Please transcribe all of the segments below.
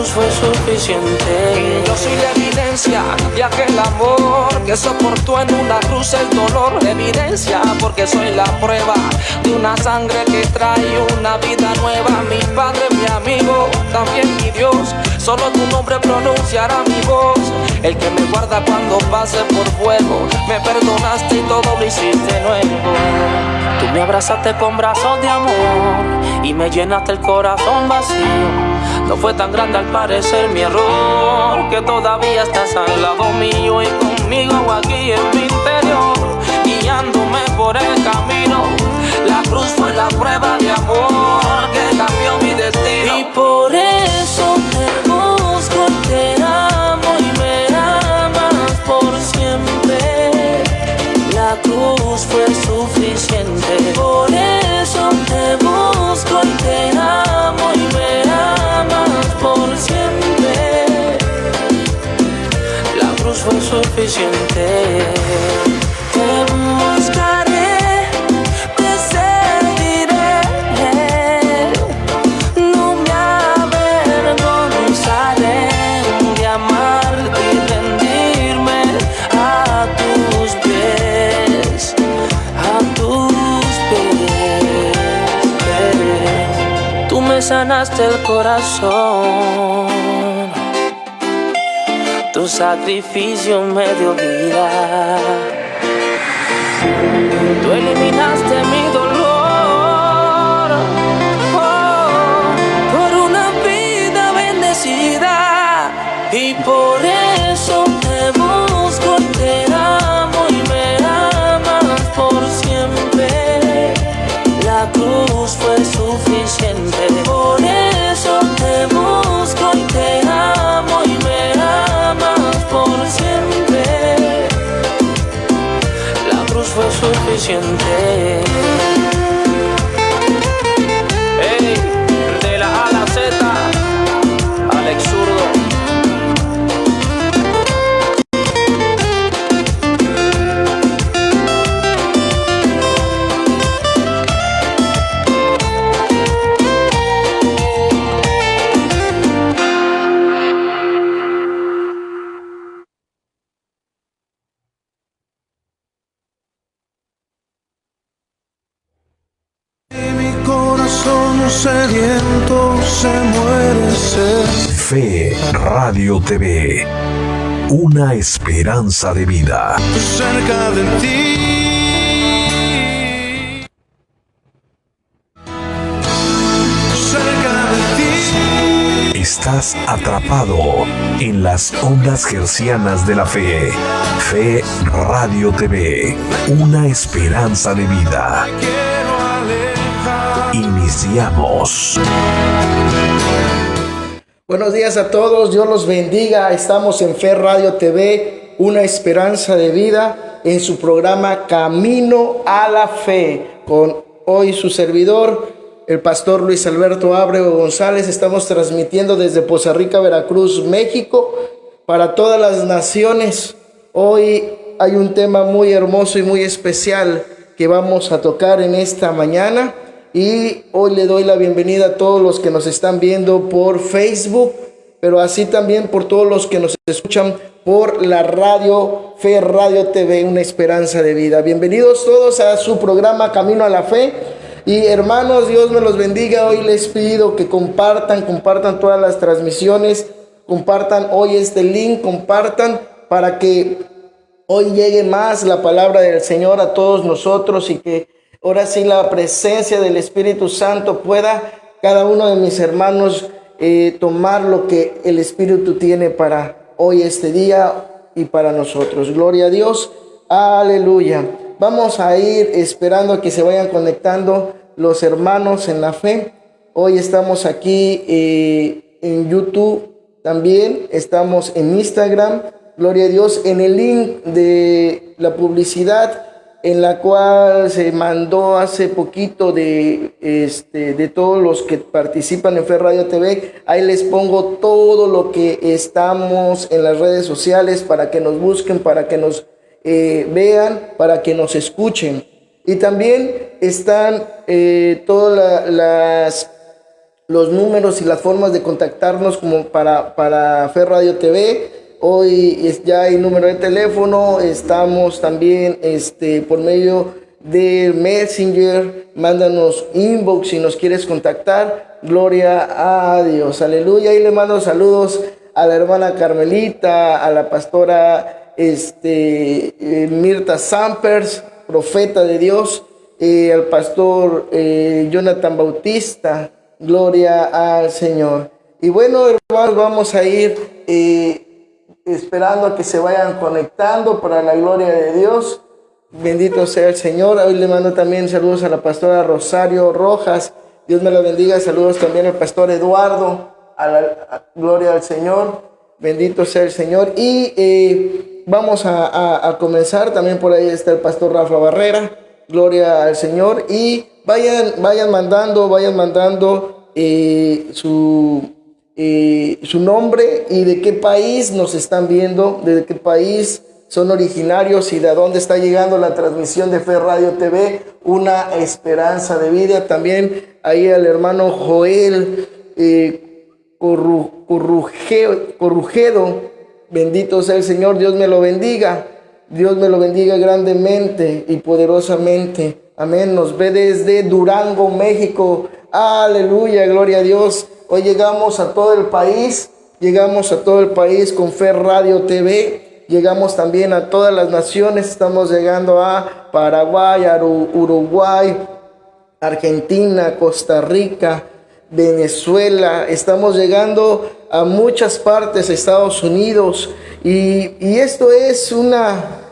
cruz fue suficiente. Yo soy la evidencia de aquel amor que soportó en una cruz el dolor. Evidencia porque soy la prueba de una sangre que trae una vida nueva. Mi Padre, mi amigo, también mi Dios, solo tu nombre pronunciará mi voz. El que me guarda cuando pase por fuego, me perdonaste y todo lo hiciste nuevo. Tú me abrazaste con brazos de amor y me llenaste el corazón vacío. No fue tan grande al parecer mi error, que todavía estás al lado mío y conmigo aquí en mi interior, guiándome por el camino. La cruz fue la prueba de amor que cambió mi destino. Y por eso te busco y te amo y me amas por siempre. La cruz fue suficiente. Por eso te busco y te amo y me amas por siempre. La cruz fue suficiente. Te buscaré, te seguiré, no me avergonzaré de amarte y rendirme a tus pies, a tus pies. Tú me sanaste el corazón, tu sacrificio me dio vida. Tú eliminaste mi dolor, por una vida bendecida. Y por eso te busco y te amo y me amas por siempre. La cruz fue suficiente. Por eso te busco y te amo y me amas por siempre. La cruz fue suficiente. Hey, de la A a la Z, Alex Zurdo. Sediento se muere sed. Fe Radio TV, una esperanza de vida. Cerca de ti. Cerca de ti. Estás atrapado en las ondas hercianas de la fe. Fe Radio TV, una esperanza de vida. Iniciamos. Buenos días a todos, Dios los bendiga. Estamos en Fe Radio TV, una esperanza de vida, en su programa Camino a la Fe, con hoy su servidor, el pastor Luis Alberto Ábrego González. Estamos transmitiendo desde Poza Rica, Veracruz, México, para todas las naciones. Hoy hay un tema muy hermoso y muy especial que vamos a tocar en esta mañana. Y hoy le doy la bienvenida a todos los que nos están viendo por Facebook, pero así también por todos los que nos escuchan por la radio Fe Radio TV, una esperanza de vida. Bienvenidos todos a su programa Camino a la Fe. Y hermanos, Dios me los bendiga. Hoy les pido que compartan todas las transmisiones, compartan hoy este link, compartan para que hoy llegue más la palabra del Señor a todos nosotros y que ahora sí la presencia del Espíritu Santo pueda cada uno de mis hermanos tomar lo que el Espíritu tiene para hoy, este día y para nosotros. Gloria a Dios. Aleluya. Vamos a ir esperando a que se vayan conectando los hermanos en la fe. Hoy estamos aquí en YouTube también. Estamos en Instagram. Gloria a Dios. En el link de la publicidad en la cual se mandó hace poquito de todos los que participan en Fe Radio TV. Ahí les pongo todo lo que estamos en las redes sociales para que nos busquen, para que nos vean, para que nos escuchen. Y también están todas los números y las formas de contactarnos como para Fe Radio TV. Hoy ya hay número de teléfono, estamos también por medio de Messenger, mándanos inbox si nos quieres contactar. Gloria a Dios, aleluya. Y le mando saludos a la hermana Carmelita, a la pastora Mirta Sampers, profeta de Dios, al pastor Jonathan Bautista. Gloria al Señor. Y bueno, hermanos, vamos a ir esperando a que se vayan conectando para la gloria de Dios. Bendito sea el Señor. Hoy le mando también saludos a la pastora Rosario Rojas. Dios me la bendiga. Saludos también al pastor Eduardo. Gloria al Señor. Bendito sea el Señor. Y vamos a comenzar. También por ahí está el pastor Rafa Barrera. Gloria al Señor. Y vayan mandando su nombre y de qué país nos están viendo, de qué país son originarios y de dónde está llegando la transmisión de Fe Radio TV, una esperanza de vida. También ahí al hermano Joel Corrujedo, bendito sea el Señor, Dios me lo bendiga grandemente y poderosamente, amén. Nos ve desde Durango, México, aleluya, gloria a Dios. Hoy llegamos a todo el país con Fe Radio TV, llegamos también a todas las naciones, estamos llegando a Paraguay, a Uruguay, Argentina, Costa Rica, Venezuela, estamos llegando a muchas partes, Estados Unidos, y esto es una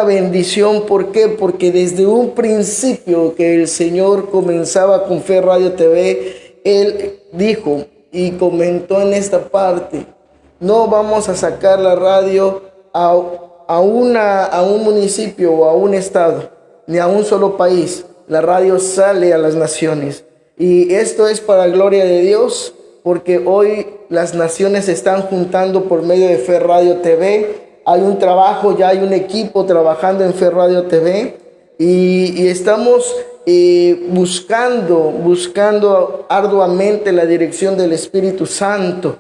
bendición. ¿Por qué? Porque desde un principio que el Señor comenzaba con Fe Radio TV, Él dijo y comentó en esta parte: no vamos a sacar la radio a un municipio o a un estado, ni a un solo país. La radio sale a las naciones. Y esto es para gloria de Dios, porque hoy las naciones se están juntando por medio de Fe Radio TV. Hay un trabajo, ya hay un equipo trabajando en Fe Radio TV y estamos buscando arduamente la dirección del Espíritu Santo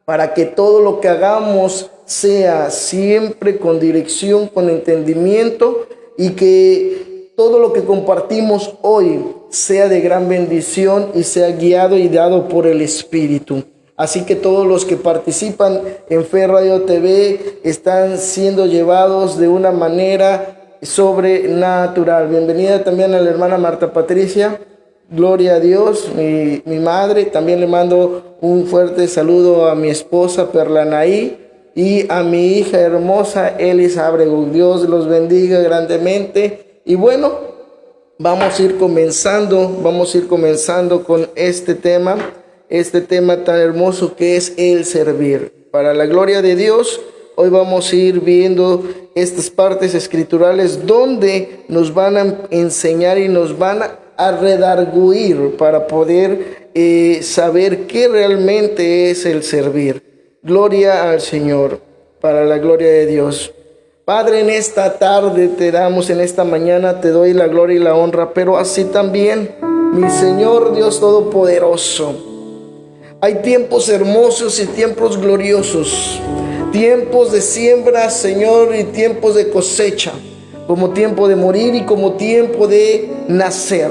para que todo lo que hagamos sea siempre con dirección, con entendimiento, y que todo lo que compartimos hoy sea de gran bendición y sea guiado y dado por el Espíritu. Así que todos los que participan en Fe Radio TV están siendo llevados de una manera sobrenatural. Bienvenida también a la hermana Marta Patricia. Gloria a Dios, mi madre. También le mando un fuerte saludo a mi esposa Perlanaí y a mi hija hermosa Elisa Abrego. Dios los bendiga grandemente. Y bueno, vamos a ir comenzando con este tema tan hermoso que es el servir. Para la gloria de Dios, hoy vamos a ir viendo estas partes escriturales donde nos van a enseñar y nos van a redarguir para poder saber qué realmente es el servir. Gloria al Señor, para la gloria de Dios. Padre, en esta tarde te damos, en esta mañana te doy la gloria y la honra, pero así también, mi Señor Dios Todopoderoso, hay tiempos hermosos y tiempos gloriosos, tiempos de siembra, Señor, y tiempos de cosecha, como tiempo de morir y como tiempo de nacer.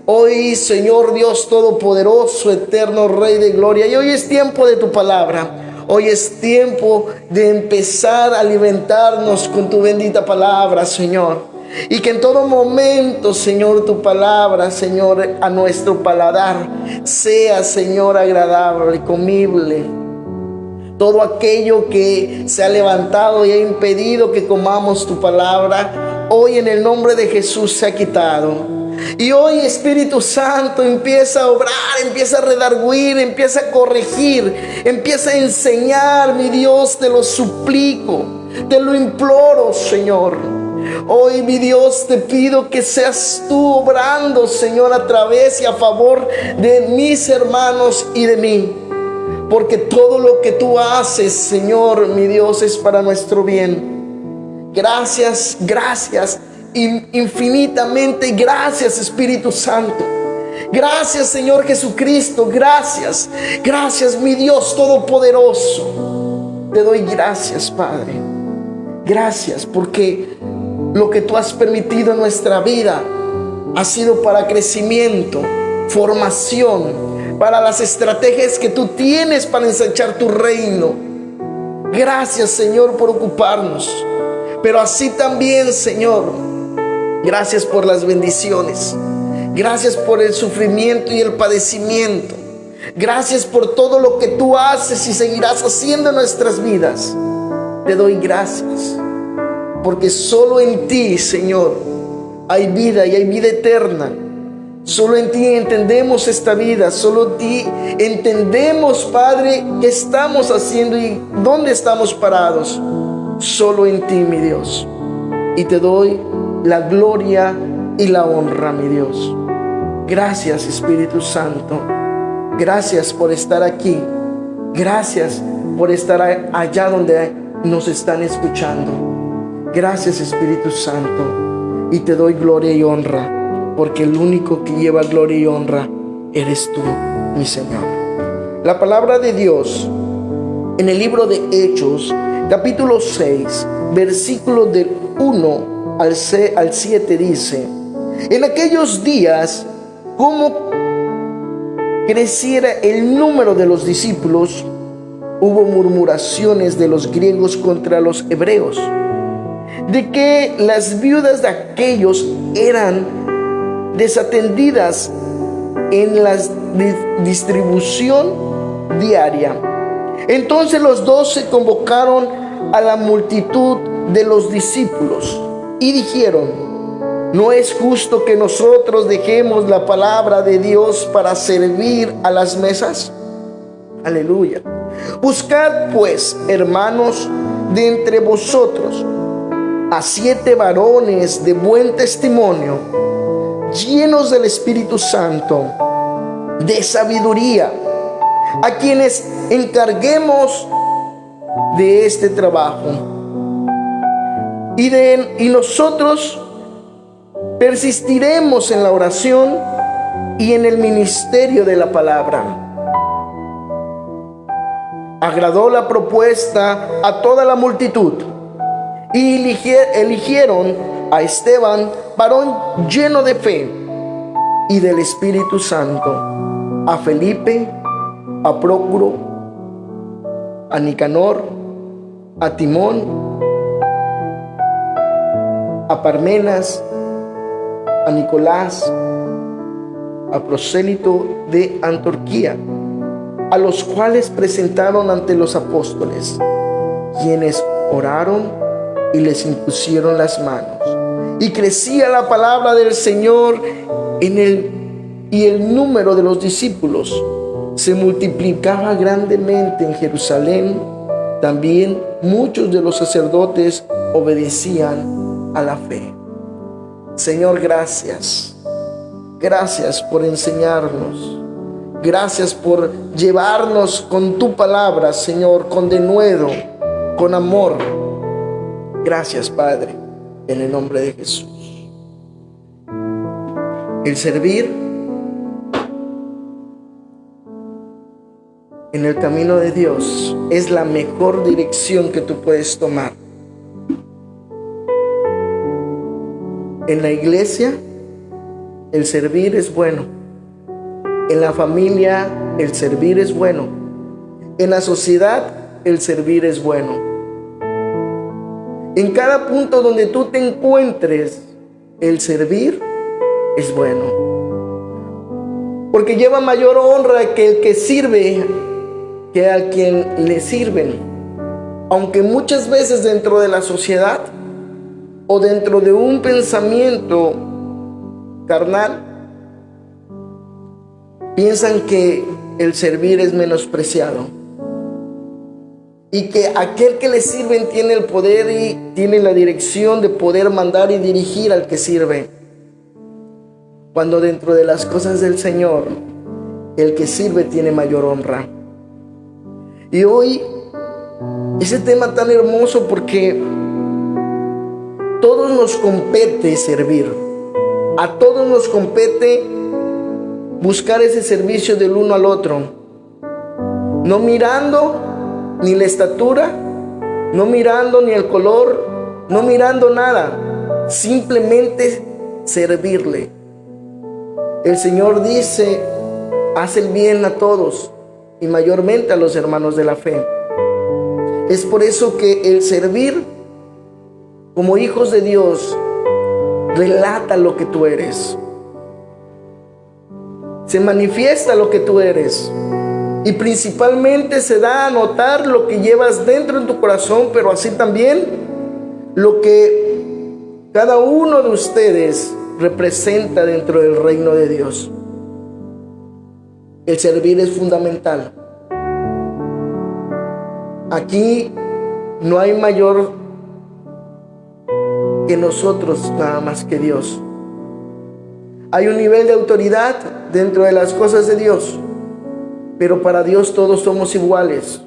Hoy, Señor Dios Todopoderoso, eterno Rey de gloria, y hoy es tiempo de tu palabra. Hoy es tiempo de empezar a alimentarnos con tu bendita palabra, Señor. Y que en todo momento, Señor, tu palabra, Señor, a nuestro paladar sea, Señor, agradable y comible. Todo aquello que se ha levantado y ha impedido que comamos tu palabra, hoy en el nombre de Jesús se ha quitado. Y hoy, Espíritu Santo, empieza a obrar, empieza a redarguir, empieza a corregir, empieza a enseñar, mi Dios, te lo suplico, te lo imploro, Señor. Hoy, mi Dios, te pido que seas tú obrando, Señor, a través y a favor de mis hermanos y de mí. Porque todo lo que tú haces, Señor, mi Dios, es para nuestro bien. Gracias, gracias. Infinitamente gracias, Espíritu Santo. Gracias, Señor Jesucristo, gracias. Gracias, mi Dios Todopoderoso. Te doy gracias, Padre. Gracias porque lo que tú has permitido en nuestra vida ha sido para crecimiento, formación, para las estrategias que tú tienes para ensanchar tu reino. Gracias, Señor, por ocuparnos. Pero así también, Señor, gracias por las bendiciones. Gracias por el sufrimiento y el padecimiento. Gracias por todo lo que tú haces y seguirás haciendo en nuestras vidas. Te doy gracias, porque solo en ti, Señor, hay vida y hay vida eterna. Solo en ti entendemos esta vida. Solo en ti entendemos, Padre, qué estamos haciendo y dónde estamos parados. Solo en ti, mi Dios. Y te doy la gloria y la honra, mi Dios. Gracias, Espíritu Santo. Gracias por estar aquí. Gracias por estar allá donde nos están escuchando. Gracias, Espíritu Santo. Y te doy gloria y honra, porque el único que lleva gloria y honra eres tú, mi Señor. La palabra de Dios en el libro de Hechos, capítulo 6, versículos del 1 al 7 dice: en aquellos días, como creciera el número de los discípulos, hubo murmuraciones de los griegos contra los hebreos, de que las viudas de aquellos eran desatendidas en la distribución diaria. Entonces los 12 convocaron a la multitud de los discípulos y dijeron: ¿no es justo que nosotros dejemos la palabra de Dios para servir a las mesas? Aleluya. Buscad pues, hermanos, de entre vosotros a 7 varones de buen testimonio, llenos del Espíritu Santo, de sabiduría, a quienes encarguemos de este trabajo. Y nosotros persistiremos en la oración y en el ministerio de la palabra. Agradó la propuesta a toda la multitud y eligieron a Esteban, varón lleno de fe y del Espíritu Santo, a Felipe, a Prócoro, a Nicanor, a Timón, a Parmenas, a Nicolás, a Prosélito de Antioquía, a los cuales presentaron ante los apóstoles, quienes oraron y les impusieron las manos. Y crecía la palabra del Señor y el número de los discípulos se multiplicaba grandemente en Jerusalén. También muchos de los sacerdotes obedecían a la fe. Señor, gracias. Gracias por enseñarnos. Gracias por llevarnos con tu palabra, Señor, con denuedo, con amor. Gracias, Padre, en el nombre de Jesús. El servir en el camino de Dios es la mejor dirección que tú puedes tomar. En la iglesia, el servir es bueno. En la familia, el servir es bueno. En la sociedad, el servir es bueno. En cada punto donde tú te encuentres, el servir es bueno. Porque lleva mayor honra que el que sirve que a quien le sirven. Aunque muchas veces dentro de la sociedad o dentro de un pensamiento carnal, piensan que el servir es menospreciado y que aquel que le sirven tiene el poder y tiene la dirección de poder mandar y dirigir al que sirve, cuando dentro de las cosas del Señor el que sirve tiene mayor honra. Y hoy ese tema tan hermoso, porque todos nos compete servir, a todos nos compete buscar ese servicio del uno al otro, no mirando ni la estatura, no mirando ni el color, no mirando nada, simplemente servirle. El Señor dice: haz el bien a todos y mayormente a los hermanos de la fe. Es por eso que el servir como hijos de Dios relata lo que tú eres, se manifiesta lo que tú eres, y principalmente se da a notar lo que llevas dentro en tu corazón, pero así también lo que cada uno de ustedes representa dentro del reino de Dios. El servir es fundamental. Aquí no hay mayor que nosotros, nada más que Dios. Hay un nivel de autoridad dentro de las cosas de Dios, pero para Dios todos somos iguales.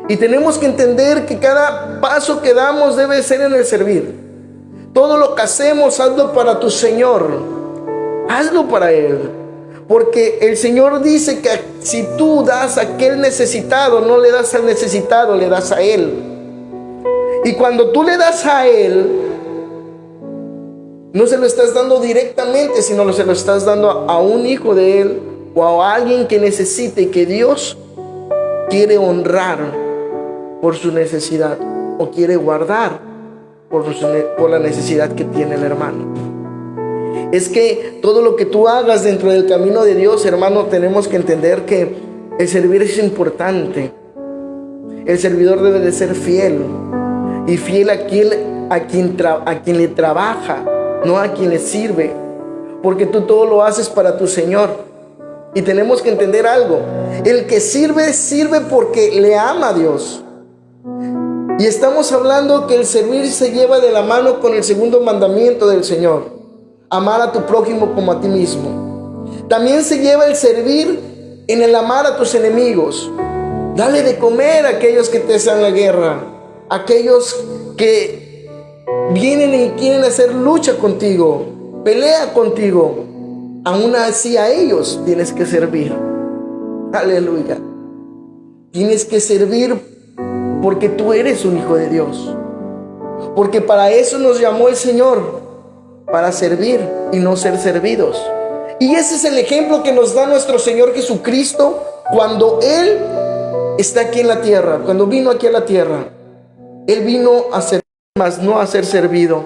Y tenemos que entender que cada paso que damos debe ser en el servir. Todo lo que hacemos, hazlo para tu Señor, hazlo para Él. Porque el Señor dice que si tú das a aquel necesitado, no le das al necesitado, le das a Él. Y cuando tú le das a Él, no se lo estás dando directamente, sino se lo estás dando a un hijo de Él o a alguien que necesite y que Dios quiere honrar por su necesidad o quiere guardar por la necesidad que tiene el hermano. Es que todo lo que tú hagas dentro del camino de Dios, hermano, tenemos que entender que el servir es importante. El servidor debe de ser fiel, y fiel a quien le trabaja, no a quien le sirve, porque tú todo lo haces para tu Señor. Y tenemos que entender algo: el que sirve, sirve porque le ama a Dios. Y estamos hablando que el servir se lleva de la mano con el segundo mandamiento del Señor: amar a tu prójimo como a ti mismo. También se lleva el servir en el amar a tus enemigos. Dale de comer a aquellos que te hacen la guerra, aquellos que vienen y quieren hacer lucha contigo, pelea contigo. Aún así a ellos tienes que servir. Aleluya. Tienes que servir porque tú eres un hijo de Dios. Porque para eso nos llamó el Señor, para servir y no ser servidos. Y ese es el ejemplo que nos da nuestro Señor Jesucristo cuando Él está aquí en la tierra. Cuando vino aquí a la tierra, Él vino a servir, mas no a ser servido.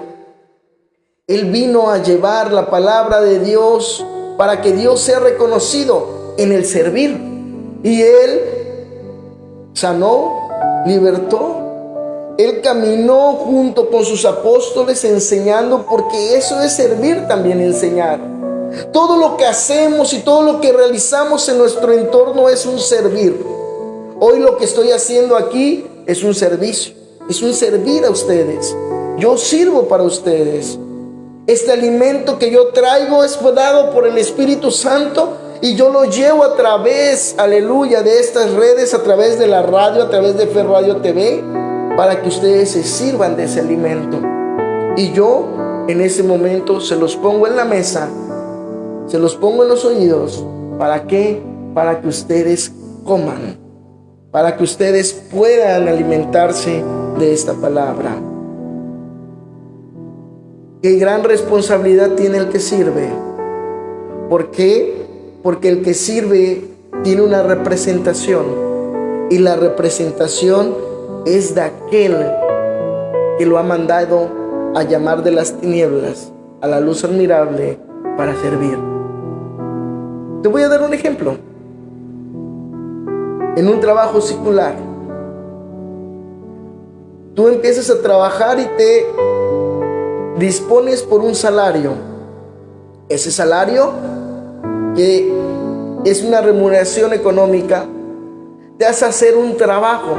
Él vino a llevar la palabra de Dios para que Dios sea reconocido en el servir. Y Él sanó, libertó. Él caminó junto con sus apóstoles enseñando, porque eso es servir también, enseñar. Todo lo que hacemos y todo lo que realizamos en nuestro entorno es un servir. Hoy lo que estoy haciendo aquí es un servicio, es un servir a ustedes. Yo sirvo para ustedes. Este alimento que yo traigo es dado por el Espíritu Santo y yo lo llevo a través, aleluya, de estas redes, a través de la radio, a través de Fe Radio TV, para que ustedes se sirvan de ese alimento. Y yo en ese momento se los pongo en la mesa, se los pongo en los oídos. ¿Para qué? Para que ustedes coman, para que ustedes puedan alimentarse de esta palabra. Qué gran responsabilidad tiene el que sirve. ¿Por qué? Porque el que sirve tiene una representación, y la representación es de aquel que lo ha mandado a llamar de las tinieblas a la luz admirable para servir. Te voy a dar un ejemplo. En un trabajo secular, tú empiezas a trabajar y te dispones por un salario. Ese salario, que es una remuneración económica, te hace hacer un trabajo.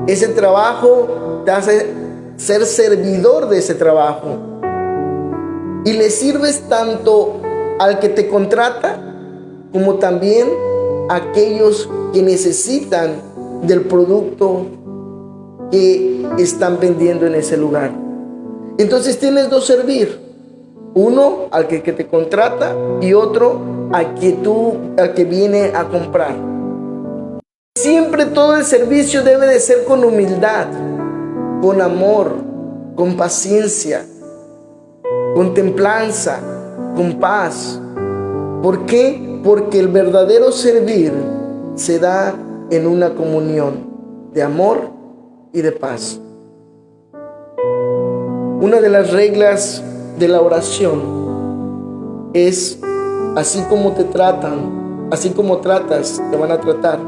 Ese trabajo te hace ser servidor de ese trabajo, y le sirves tanto al que te contrata como también a aquellos que necesitan del producto que están vendiendo en ese lugar. Entonces tienes dos servir. Uno al que te contrata y otro al que viene a comprar. Siempre todo el servicio debe de ser con humildad, con amor, con paciencia, con templanza, con paz. ¿Por qué? Porque el verdadero servir se da en una comunión de amor y de paz. Una de las reglas de la oración es: así como te tratan, así como tratas, te van a tratar.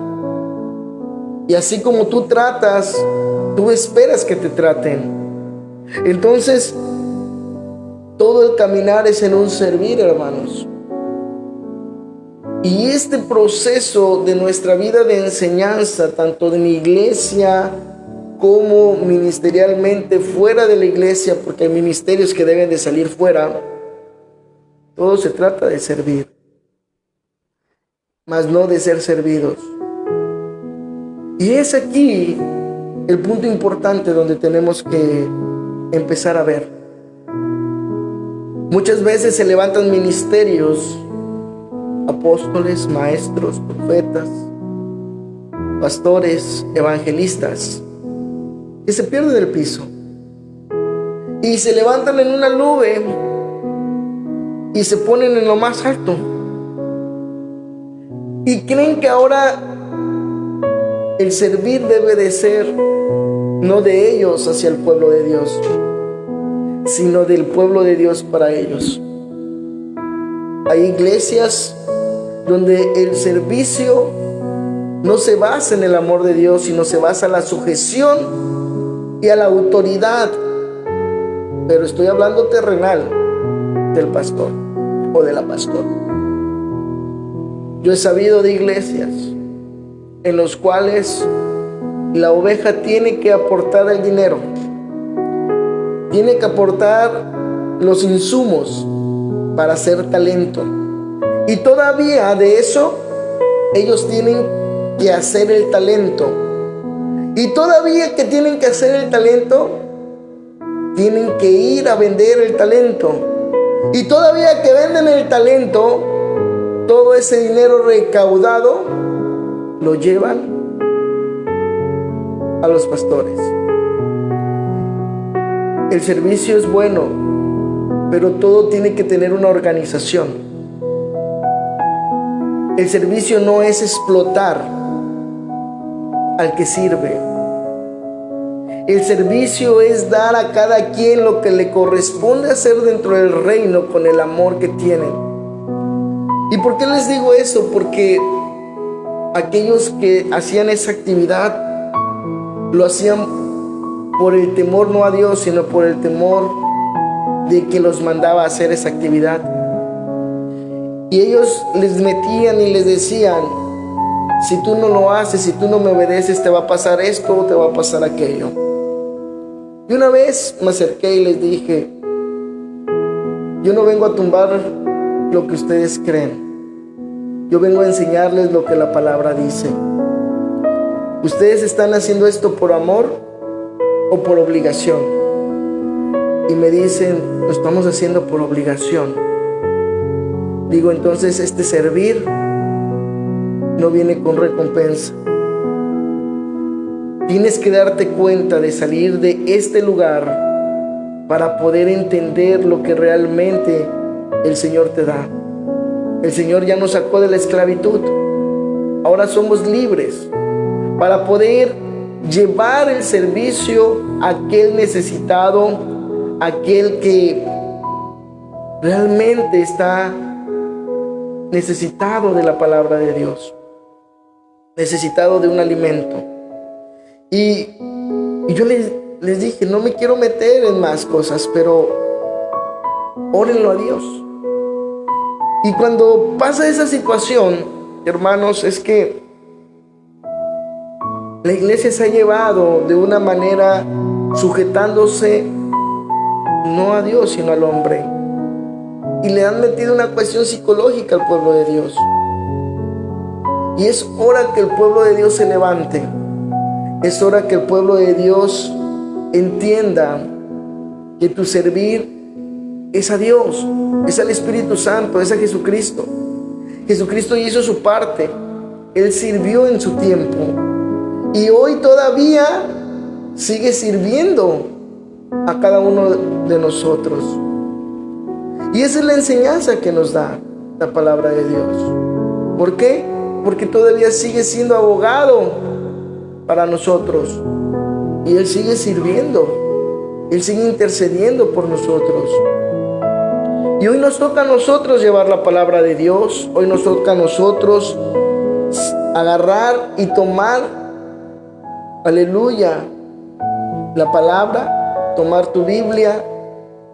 Y así como tú tratas, tú esperas que te traten. Entonces, todo el caminar es en un servir, hermanos. Y este proceso de nuestra vida de enseñanza, tanto en la iglesia como ministerialmente fuera de la iglesia, porque hay ministerios que deben de salir fuera, todo se trata de servir, mas no de ser servidos. Y es aquí el punto importante donde tenemos que empezar a ver. Muchas veces se levantan ministerios, apóstoles, maestros, profetas, pastores, evangelistas, que se pierden el piso y se levantan en una nube y se ponen en lo más alto y creen que ahora el servir debe de ser no de ellos hacia el pueblo de Dios, sino del pueblo de Dios para ellos. Hay iglesias donde el servicio no se basa en el amor de Dios, sino se basa en la sujeción y a la autoridad. Pero estoy hablando terrenal del pastor o de la pastora. Yo he sabido de iglesias en los cuales la oveja tiene que aportar el dinero, tiene que aportar los insumos para hacer talento, y todavía de eso ellos tienen que hacer el talento, y todavía que tienen que hacer el talento, tienen que ir a vender el talento, y todavía que venden el talento, todo ese dinero recaudado lo llevan a los pastores. El servicio es bueno, pero todo tiene que tener una organización. El servicio no es explotar al que sirve. El servicio es dar a cada quien lo que le corresponde hacer dentro del reino con el amor que tienen. ¿Y por qué les digo eso? Porque aquellos que hacían esa actividad lo hacían por el temor no a Dios, sino por el temor de que los mandaba a hacer esa actividad. Y ellos les metían y les decían: si tú no lo haces, si tú no me obedeces, te va a pasar esto o te va a pasar aquello. Y una vez me acerqué y les dije: yo no vengo a tumbar lo que ustedes creen. Yo vengo a enseñarles lo que la palabra dice. ¿Ustedes están haciendo esto por amor o por obligación? Y me dicen: lo estamos haciendo por obligación. Digo: entonces este servir no viene con recompensa. Tienes que darte cuenta de salir de este lugar para poder entender lo que realmente el Señor te da. El Señor ya nos sacó de la esclavitud. Ahora somos libres para poder llevar el servicio a aquel necesitado, aquel que realmente está necesitado de la palabra de Dios, necesitado de un alimento. Y yo les dije: no me quiero meter en más cosas, pero órenlo a Dios. Y cuando pasa esa situación, hermanos, es que la iglesia se ha llevado de una manera sujetándose no a Dios, sino al hombre. Y le han metido una cuestión psicológica al pueblo de Dios. Y es hora que el pueblo de Dios se levante. Es hora que el pueblo de Dios entienda que tu servir es a Dios, es al Espíritu Santo, es a Jesucristo. Jesucristo hizo su parte. Él sirvió en su tiempo y hoy todavía sigue sirviendo a cada uno de nosotros. Y esa es la enseñanza que nos da la palabra de Dios. ¿Por qué? Porque todavía sigue siendo abogado para nosotros. Y Él sigue sirviendo. Él sigue intercediendo por nosotros. Y hoy nos toca a nosotros llevar la palabra de Dios. Hoy nos toca a nosotros agarrar y tomar, aleluya, la palabra, tomar tu Biblia,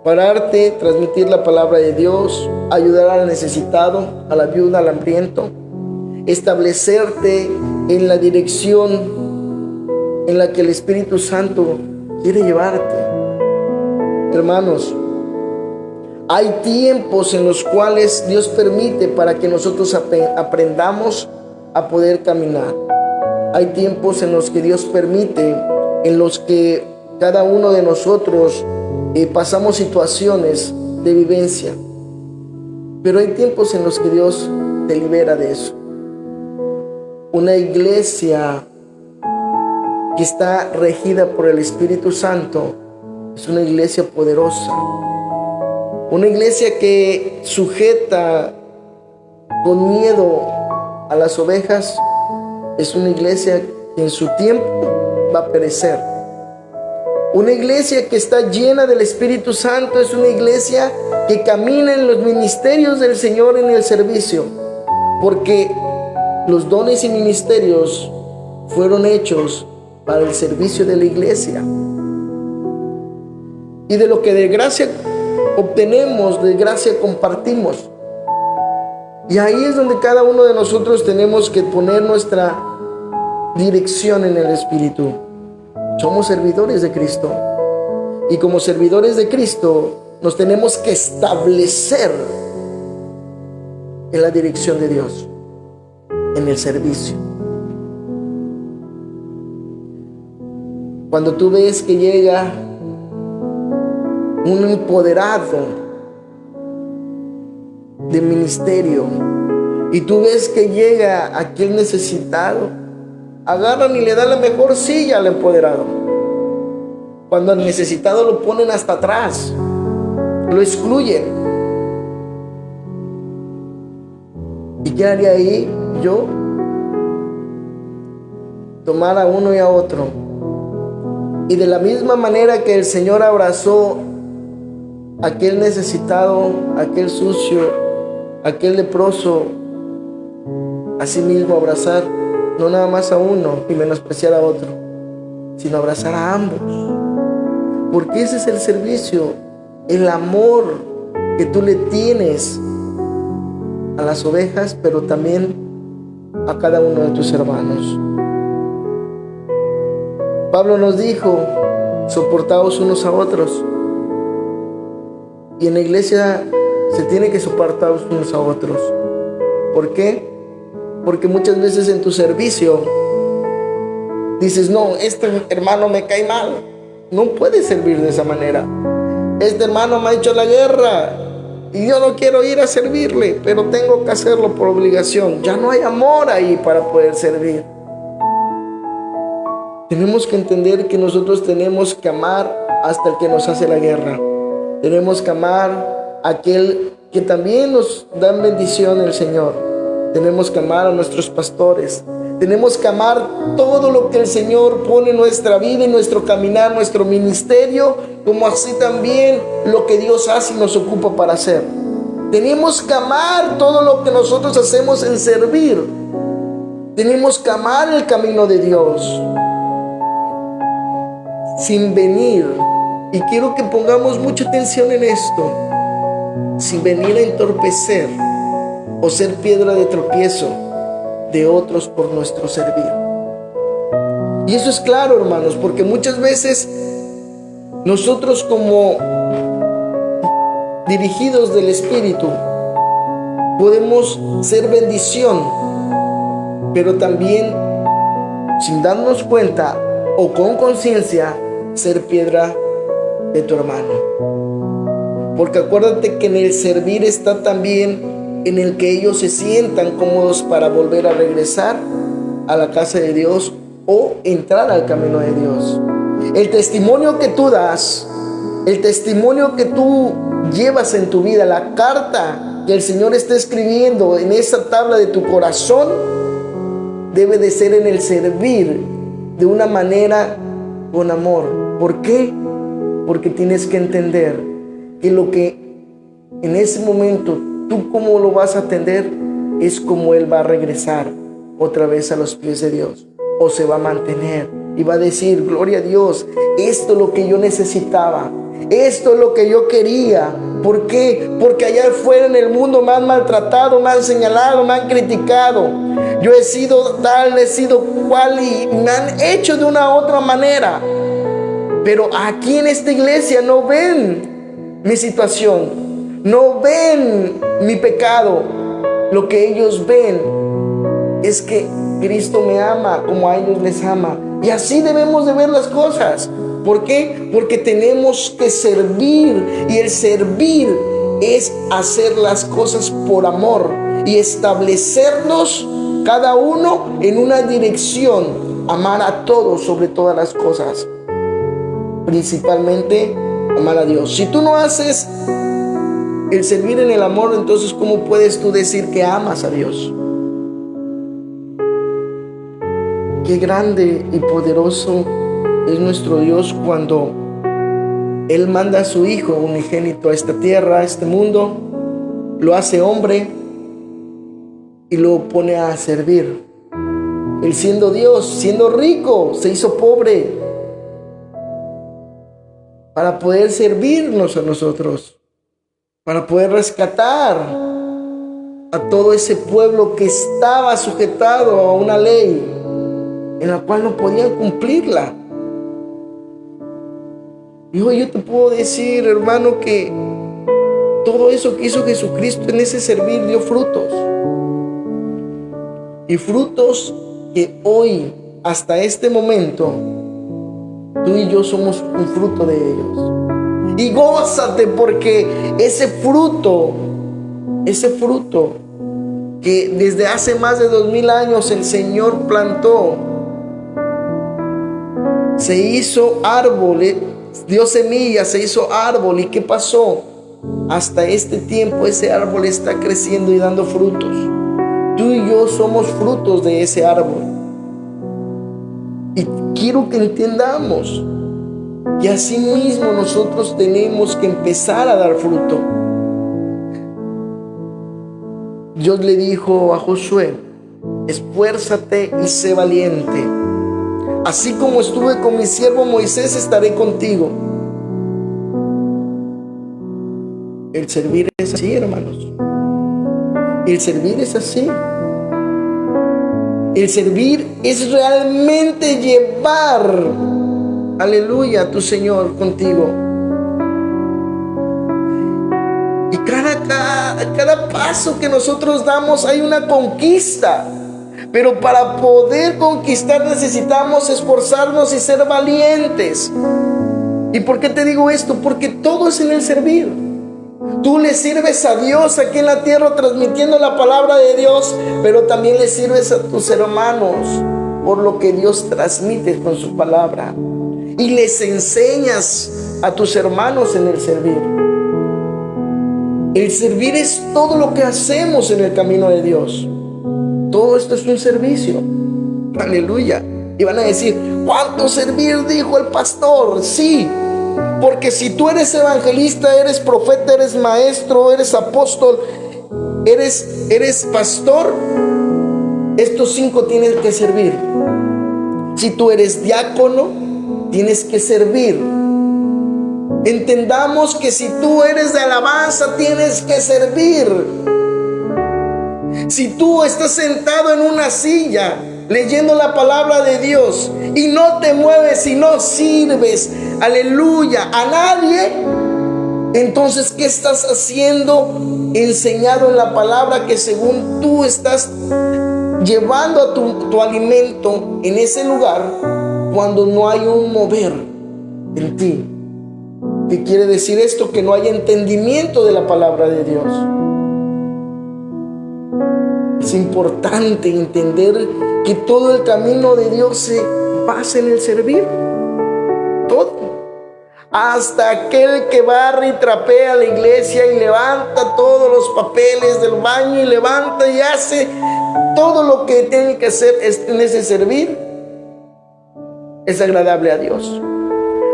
pararte, transmitir la palabra de Dios, ayudar al necesitado, a la viuda, al hambriento, establecerte en la dirección en la que el Espíritu Santo quiere llevarte. Hermanos, hay tiempos en los cuales Dios permite para que nosotros aprendamos a poder caminar. Hay tiempos en los que Dios permite, en los que cada uno de nosotros pasamos situaciones de vivencia. Pero hay tiempos en los que Dios te libera de eso. Una iglesia que está regida por el Espíritu Santo es una iglesia poderosa. Una iglesia que sujeta con miedo a las ovejas es una iglesia que en su tiempo va a perecer. Una iglesia que está llena del Espíritu Santo es una iglesia que camina en los ministerios del Señor en el servicio, porque los dones y ministerios fueron hechos para el servicio de la iglesia. Y de lo que de gracia obtenemos, de gracia compartimos. Y ahí es donde cada uno de nosotros tenemos que poner nuestra dirección en el Espíritu. Somos servidores de Cristo. Y como servidores de Cristo, nos tenemos que establecer en la dirección de Dios, en el servicio. Cuando tú ves que llega un empoderado de ministerio y tú ves que llega aquel necesitado, agarran y le dan la mejor silla al empoderado. Cuando al necesitado lo ponen hasta atrás, lo excluyen. ¿Y qué haría ahí yo? Tomar a uno y a otro. Y de la misma manera que el Señor abrazó a aquel necesitado, aquel sucio, aquel leproso, así mismo abrazar no nada más a uno y menospreciar a otro, sino abrazar a ambos. Porque ese es el servicio, el amor que tú le tienes a las ovejas, pero también a cada uno de tus hermanos. Pablo nos dijo: soportaos unos a otros. Y en la iglesia se tiene que soportar unos a otros. ¿Por qué? Porque muchas veces en tu servicio dices: no, este hermano me cae mal. No puedes servir de esa manera. Este hermano me ha hecho la guerra y yo no quiero ir a servirle, pero tengo que hacerlo por obligación. Ya no hay amor ahí para poder servir. Tenemos que entender que nosotros tenemos que amar hasta el que nos hace la guerra. Tenemos que amar a aquel que también nos da bendición el Señor. Tenemos que amar a nuestros pastores. Tenemos que amar todo lo que el Señor pone en nuestra vida, en nuestro caminar, nuestro ministerio, como así también lo que Dios hace y nos ocupa para hacer. Tenemos que amar todo lo que nosotros hacemos en servir. Tenemos que amar el camino de Dios. Sin venir, y quiero que pongamos mucha atención en esto, sin venir a entorpecer o ser piedra de tropiezo de otros por nuestro servir. Y eso es claro, hermanos, porque muchas veces nosotros, como dirigidos del Espíritu, podemos ser bendición, pero también, sin darnos cuenta o con conciencia, ser piedra de tu hermano. Porque acuérdate que en el servir está también en el que ellos se sientan cómodos para volver a regresar a la casa de Dios o entrar al camino de Dios. El testimonio que tú das, el testimonio que tú llevas en tu vida, la carta que el Señor está escribiendo en esa tabla de tu corazón, debe de ser en el servir de una manera con amor. ¿Por qué? Porque tienes que entender que lo que en ese momento tú cómo lo vas a atender es como Él va a regresar otra vez a los pies de Dios, o se va a mantener y va a decir: gloria a Dios, esto es lo que yo necesitaba, esto es lo que yo quería. ¿Por qué? Porque allá afuera en el mundo me han maltratado, me han señalado, me han criticado. Yo he sido tal, he sido cual y me han hecho de una u otra manera. Pero aquí en esta iglesia no ven mi situación, no ven mi pecado. Lo que ellos ven es que Cristo me ama como a ellos les ama. Y así debemos de ver las cosas. ¿Por qué? Porque tenemos que servir. Y el servir es hacer las cosas por amor y establecernos cada uno en una dirección. Amar a todos sobre todas las cosas. Principalmente amar a Dios. Si tú no haces el servir en el amor, entonces ¿cómo puedes tú decir que amas a Dios? Qué grande y poderoso es nuestro Dios cuando Él manda a su Hijo unigénito a esta tierra, a este mundo, lo hace hombre y lo pone a servir. Él siendo Dios, siendo rico, se hizo pobre para poder servirnos a nosotros, para poder rescatar a todo ese pueblo que estaba sujetado a una ley en la cual no podían cumplirla. Y hoy yo te puedo decir, hermano, que todo eso que hizo Jesucristo en ese servir dio frutos. Y frutos que hoy, hasta este momento, tú y yo somos un fruto de ellos. Y gózate porque ese fruto que desde hace más de 2000 años el Señor plantó, se hizo árbol, dio semilla, se hizo árbol. ¿Y qué pasó? Hasta este tiempo ese árbol está creciendo y dando frutos. Tú y yo somos frutos de ese árbol. Y quiero que entendamos que así mismo nosotros tenemos que empezar a dar fruto. Dios le dijo a Josué: esfuérzate y sé valiente. Así como estuve con mi siervo Moisés, estaré contigo. El servir es así, hermanos. El servir es así. El servir es realmente llevar, aleluya, a tu Señor contigo. Y cada paso que nosotros damos hay una conquista. Pero para poder conquistar necesitamos esforzarnos y ser valientes. ¿Y por qué te digo esto? Porque todo es en el servir. Tú le sirves a Dios aquí en la tierra transmitiendo la palabra de Dios, pero también le sirves a tus hermanos por lo que Dios transmite con su palabra. Y les enseñas a tus hermanos en el servir. El servir es todo lo que hacemos en el camino de Dios. Todo esto es un servicio. Aleluya. Y van a decir: ¿cuánto servir? Dijo el pastor. Sí, porque si tú eres evangelista, eres profeta, eres maestro, eres apóstol, eres pastor, estos 5 tienes que servir. Si tú eres diácono, tienes que servir. Entendamos que si tú eres de alabanza, tienes que servir. Si tú estás sentado en una silla leyendo la palabra de Dios y no te mueves y no sirves, aleluya, a nadie, entonces ¿qué estás haciendo enseñado en la palabra que según tú estás llevando a tu alimento en ese lugar cuando no hay un mover en ti? ¿Qué quiere decir esto? Que no hay entendimiento de la palabra de Dios. Es importante entender que todo el camino de Dios se basa en el servir. Todo. Hasta aquel que barre y trapea la iglesia y levanta todos los papeles del baño y levanta y hace todo lo que tiene que hacer en ese servir, es agradable a Dios.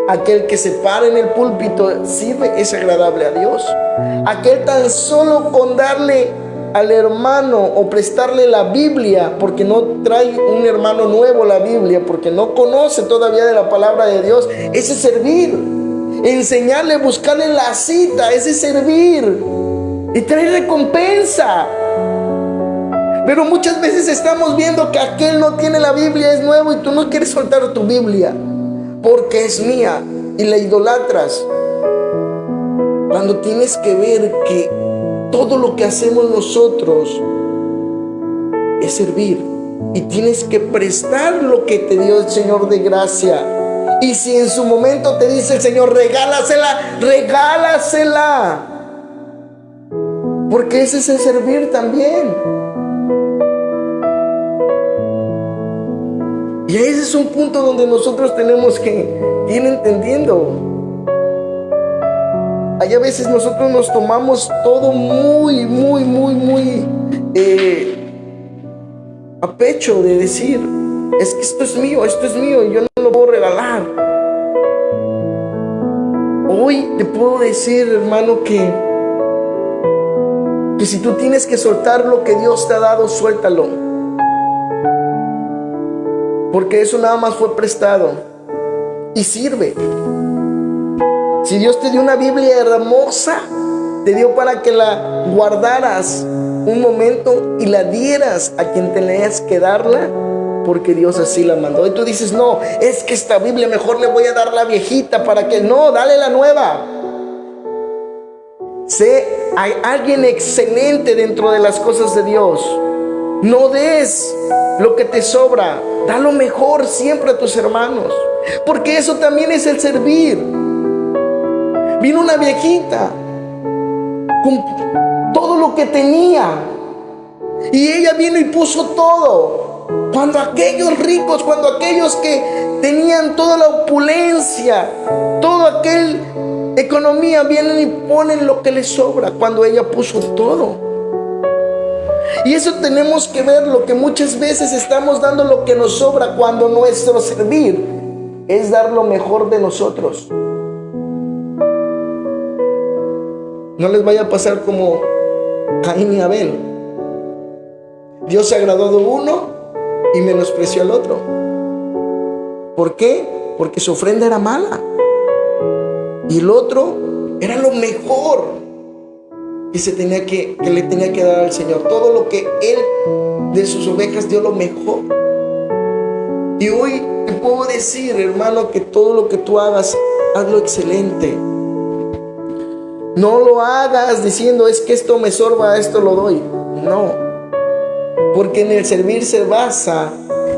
Aquel que se para en el púlpito sirve, es agradable a Dios. Aquel tan solo con darle al hermano o prestarle la Biblia, porque no trae un hermano nuevo la Biblia, porque no conoce todavía de la palabra de Dios, ese es servir. Enseñarle, buscarle la cita, ese es servir. Y trae recompensa. Pero muchas veces estamos viendo que aquel no tiene la Biblia, es nuevo, y tú no quieres soltar tu Biblia porque es mía y la idolatras. Cuando tienes que ver que todo lo que hacemos nosotros es servir, y tienes que prestar lo que te dio el Señor de gracia. Y si en su momento te dice el Señor, regálasela, regálasela, porque ese es el servir también. Y ese es un punto donde nosotros tenemos que ir entendiendo. Hay a veces nosotros nos tomamos todo muy a pecho, de decir, es que esto es mío y yo no lo puedo regalar. Hoy te puedo decir, hermano, que si tú tienes que soltar lo que Dios te ha dado, suéltalo. Porque eso nada más fue prestado y sirve. Si Dios te dio una Biblia hermosa, te dio para que la guardaras un momento y la dieras a quien tenías que darla, porque Dios así la mandó. Y tú dices, no, es que esta Biblia mejor le voy a dar la viejita para que... No, dale la nueva. Hay alguien excelente dentro de las cosas de Dios. No des lo que te sobra, da lo mejor siempre a tus hermanos, porque eso también es el servir. Vino una viejita con todo lo que tenía, y ella vino y puso todo. Cuando aquellos ricos, cuando aquellos que tenían toda la opulencia, toda aquella economía, vienen y ponen lo que les sobra, cuando ella puso todo. Y eso tenemos que ver, lo que muchas veces estamos dando lo que nos sobra, cuando nuestro servir es dar lo mejor de nosotros. No les vaya a pasar como Caín y Abel. Dios se agradó de uno y menospreció al otro. ¿Por qué? Porque su ofrenda era mala y el otro era lo mejor que le tenía que dar al Señor. Todo lo que él de sus ovejas dio, lo mejor. Y hoy te puedo decir, hermano, que todo lo que tú hagas, hazlo excelente. No lo hagas diciendo, es que esto me sorba, esto lo doy. No, porque en el servir se basa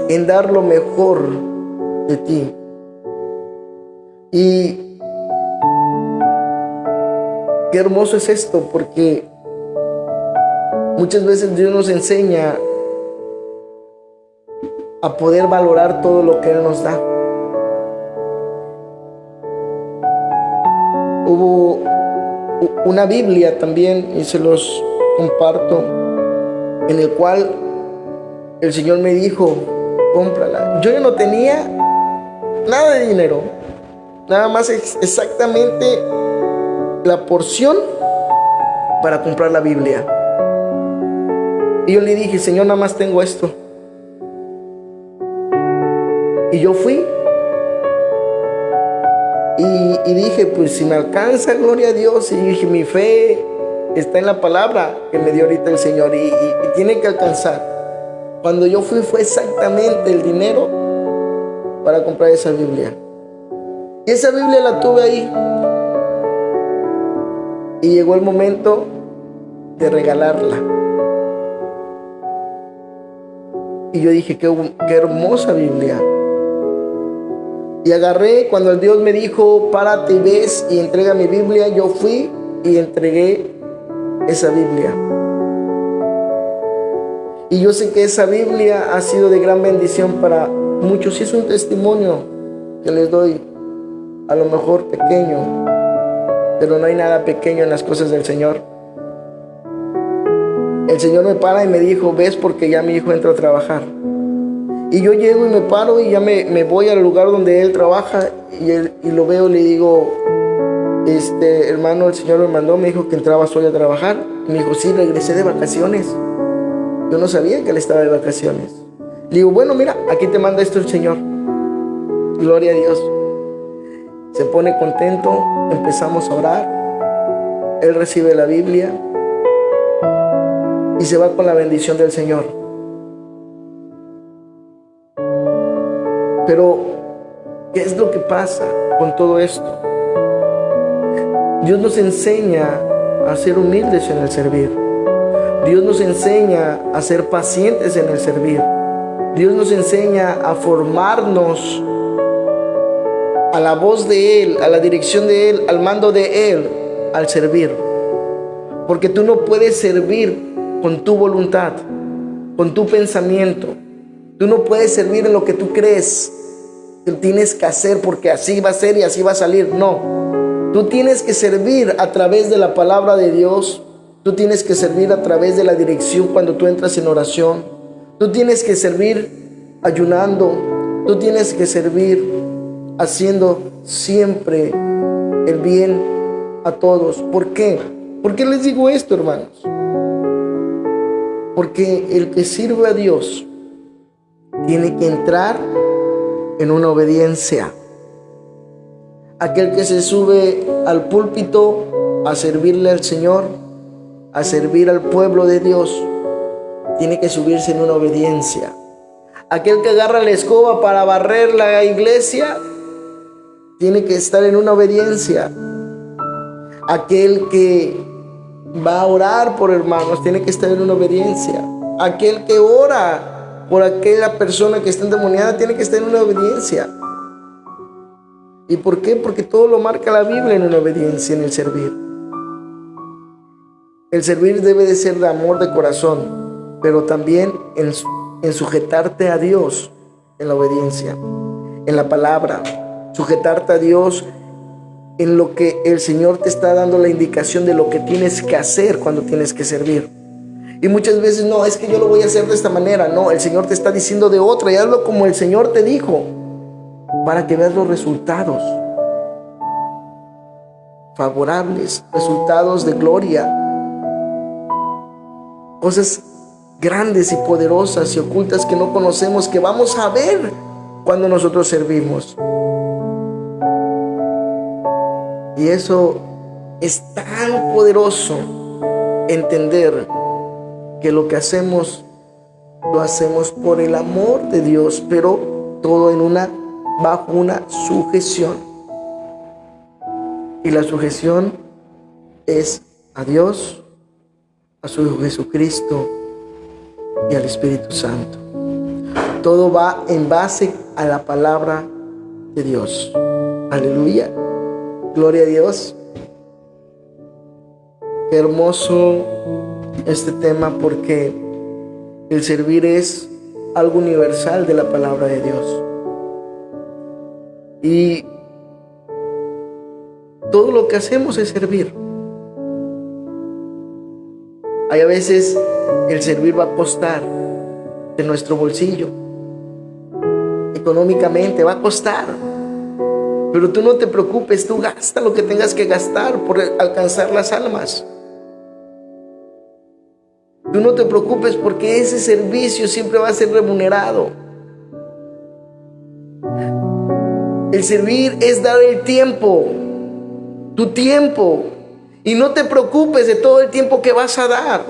en dar lo mejor de ti. Y qué hermoso es esto, porque muchas veces Dios nos enseña a poder valorar todo lo que Él nos da. Hubo una Biblia también, y se los comparto, en el cual el Señor me dijo, cómprala. Yo ya no tenía nada de dinero, nada más exactamente la porción para comprar la Biblia. Y yo le dije, Señor, nada más tengo esto. Y yo fui y dije, pues si me alcanza, gloria a Dios. Y dije, mi fe está en la palabra que me dio ahorita el Señor, y tiene que alcanzar. Cuando yo fui, fue exactamente el dinero para comprar esa Biblia. Y esa Biblia la tuve ahí. Y llegó el momento de regalarla. Y yo dije, qué hermosa Biblia. Y agarré, cuando el Dios me dijo, párate y ves y entrega mi Biblia, yo fui y entregué esa Biblia. Y yo sé que esa Biblia ha sido de gran bendición para muchos. Y es un testimonio que les doy, a lo mejor pequeño, pero no hay nada pequeño en las cosas del Señor. El Señor me para y me dijo, ves, porque ya mi hijo entra a trabajar. Y yo llego y me paro y ya me voy al lugar donde él trabaja y lo veo y le digo, hermano, el Señor me mandó, me dijo que entrabas hoy a trabajar. Y me dijo, sí, regresé de vacaciones. Yo no sabía que él estaba de vacaciones. Le digo, bueno, mira, aquí te manda esto el Señor. Gloria a Dios. Se pone contento, empezamos a orar. Él recibe la Biblia y se va con la bendición del Señor. Pero, ¿qué es lo que pasa con todo esto? Dios nos enseña a ser humildes en el servir. Dios nos enseña a ser pacientes en el servir. Dios nos enseña a formarnos a la voz de Él, a la dirección de Él, al mando de Él, al servir. Porque tú no puedes servir con tu voluntad, con tu pensamiento. Tú no puedes servir en lo que tú crees que tienes que hacer porque así va a ser y así va a salir. No, tú tienes que servir a través de la palabra de Dios. Tú tienes que servir a través de la dirección cuando tú entras en oración. Tú tienes que servir ayunando. Tú tienes que servir haciendo siempre el bien a todos. ¿Por qué? ¿Por qué les digo esto, hermanos? Porque el que sirve a Dios tiene que entrar en una obediencia. Aquel que se sube al púlpito a servirle al Señor, a servir al pueblo de Dios, tiene que subirse en una obediencia. Aquel que agarra la escoba para barrer la iglesia, tiene que estar en una obediencia. Aquel que va a orar por hermanos, tiene que estar en una obediencia. Aquel que ora por aquella persona que está endemoniada, tiene que estar en una obediencia. ¿Y por qué? Porque todo lo marca la Biblia en una obediencia, en el servir. El servir debe de ser de amor de corazón, pero también en sujetarte a Dios en la obediencia, en la palabra. Sujetarte a Dios en lo que el Señor te está dando la indicación de lo que tienes que hacer cuando tienes que servir. Y muchas veces, no, es que yo lo voy a hacer de esta manera. No, el Señor te está diciendo de otra, y hazlo como el Señor te dijo, para que veas los resultados favorables, resultados de gloria, cosas grandes y poderosas y ocultas que no conocemos, que vamos a ver cuando nosotros servimos. Y eso es tan poderoso, entender que lo que hacemos, lo hacemos por el amor de Dios, pero todo bajo una sujeción. Y la sujeción es a Dios, a su Hijo Jesucristo y al Espíritu Santo. Todo va en base a la palabra de Dios. Aleluya. Gloria a Dios. Qué hermoso este tema, porque el servir es algo universal de la palabra de Dios. Y todo lo que hacemos es servir. Hay a veces el servir va a costar de nuestro bolsillo. Económicamente va a costar. Pero tú no te preocupes, tú gasta lo que tengas que gastar por alcanzar las almas. Tú no te preocupes, porque ese servicio siempre va a ser remunerado. El servir es dar el tiempo, tu tiempo. Y no te preocupes de todo el tiempo que vas a dar,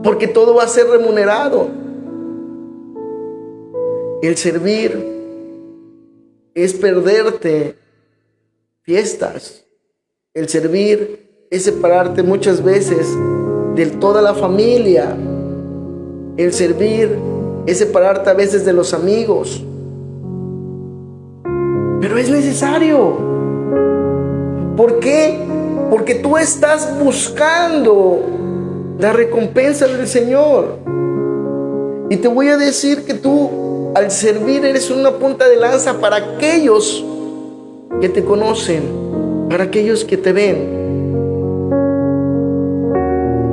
porque todo va a ser remunerado. El servir es perderte fiestas. El servir es separarte muchas veces de toda la familia. El servir es separarte a veces de los amigos. Pero es necesario. ¿Por qué? Porque tú estás buscando la recompensa del Señor. Y te voy a decir que tú, al servir, eres una punta de lanza para aquellos que te conocen, para aquellos que te ven.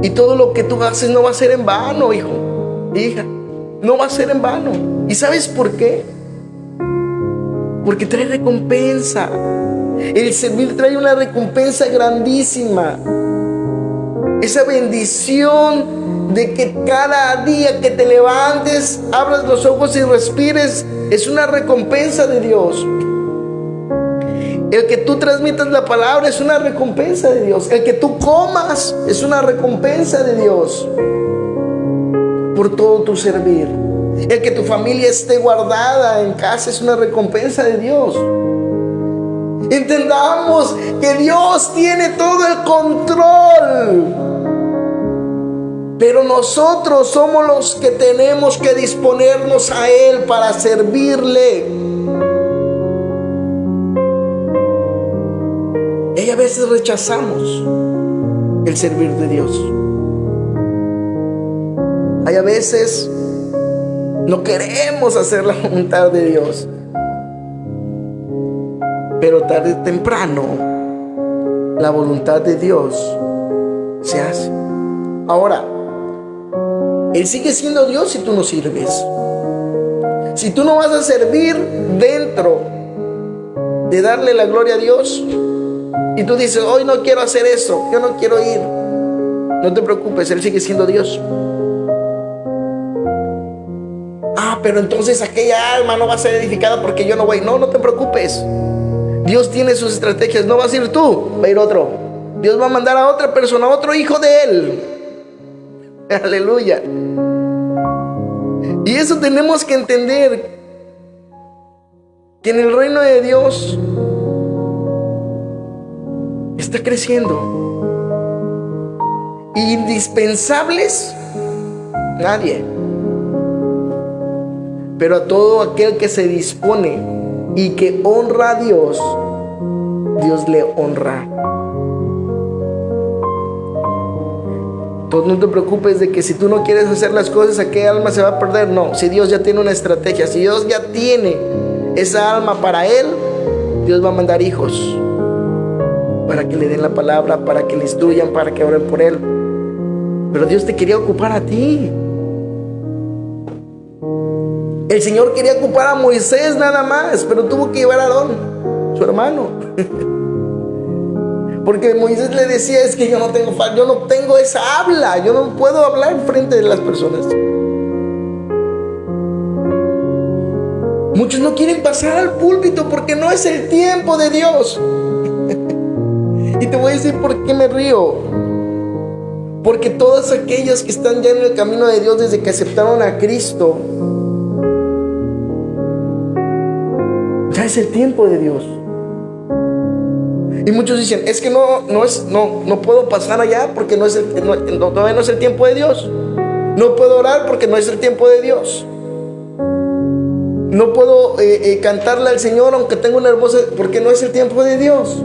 Y todo lo que tú haces no va a ser en vano, hijo, hija. No va a ser en vano. ¿Y sabes por qué? Porque trae recompensa. El servir trae una recompensa grandísima. Esa bendición de que cada día que te levantes, abras los ojos y respires, es una recompensa de Dios. El que tú transmitas la palabra es una recompensa de Dios. El que tú comas es una recompensa de Dios por todo tu servir. El que tu familia esté guardada en casa es una recompensa de Dios. Entendamos que Dios tiene todo el control, pero nosotros somos los que tenemos que disponernos a Él para servirle. Y a veces rechazamos el servir de Dios. Hay a veces no queremos hacer la voluntad de Dios. Pero tarde o temprano la voluntad de Dios se hace. Ahora, Él sigue siendo Dios si tú no sirves. Si tú no vas a servir dentro de darle la gloria a Dios, y tú dices, hoy no quiero hacer eso, yo no quiero ir, no te preocupes, Él sigue siendo Dios. Pero entonces aquella alma no va a ser edificada porque yo no voy. No, no te preocupes. Dios tiene sus estrategias. No vas a ir tú, va a ir otro. Dios va a mandar a otra persona, a otro hijo de Él. Aleluya. Y eso tenemos que entender, que en el reino de Dios está creciendo. Indispensables, nadie. Pero a todo aquel que se dispone y que honra a Dios, Dios le honra. Entonces no te preocupes de que si tú no quieres hacer las cosas, aquella alma se va a perder. No, si Dios ya tiene una estrategia, si Dios ya tiene esa alma para Él, Dios va a mandar hijos para que le den la palabra, para que le instruyan, para que oren por Él. Pero Dios te quería ocupar a ti. El Señor quería ocupar a Moisés nada más, pero tuvo que llevar a Aarón, su hermano. Porque Moisés le decía, es que yo no tengo esa habla, yo no puedo hablar frente de las personas. Muchos no quieren pasar al púlpito porque no es el tiempo de Dios. Y te voy a decir por qué me río. Porque todas aquellas que están ya en el camino de Dios desde que aceptaron a Cristo, ya es el tiempo de Dios. Y muchos dicen, es que no puedo pasar allá porque todavía no es el tiempo de Dios. No puedo orar porque no es el tiempo de Dios. No puedo cantarle al Señor aunque tengo una hermosa, porque no es el tiempo de Dios.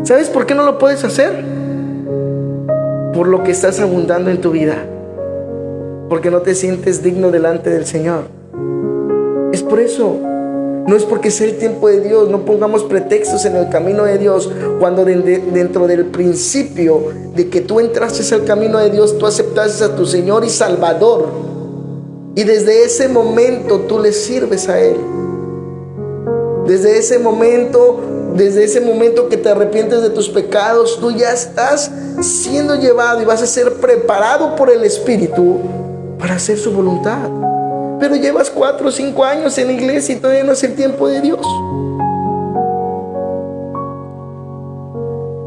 ¿Sabes por qué no lo puedes hacer? Por lo que estás abundando en tu vida. Porque no te sientes digno delante del Señor. Es por eso. No es porque sea el tiempo de Dios. No pongamos pretextos en el camino de Dios, cuando dentro del principio de que tú entraste al camino de Dios, tú aceptaste a tu Señor y Salvador, y desde ese momento tú le sirves a Él. Desde ese momento que te arrepientes de tus pecados, tú ya estás siendo llevado y vas a ser preparado por el Espíritu para hacer su voluntad. Pero llevas 4 o 5 años en la iglesia y todavía no es el tiempo de Dios.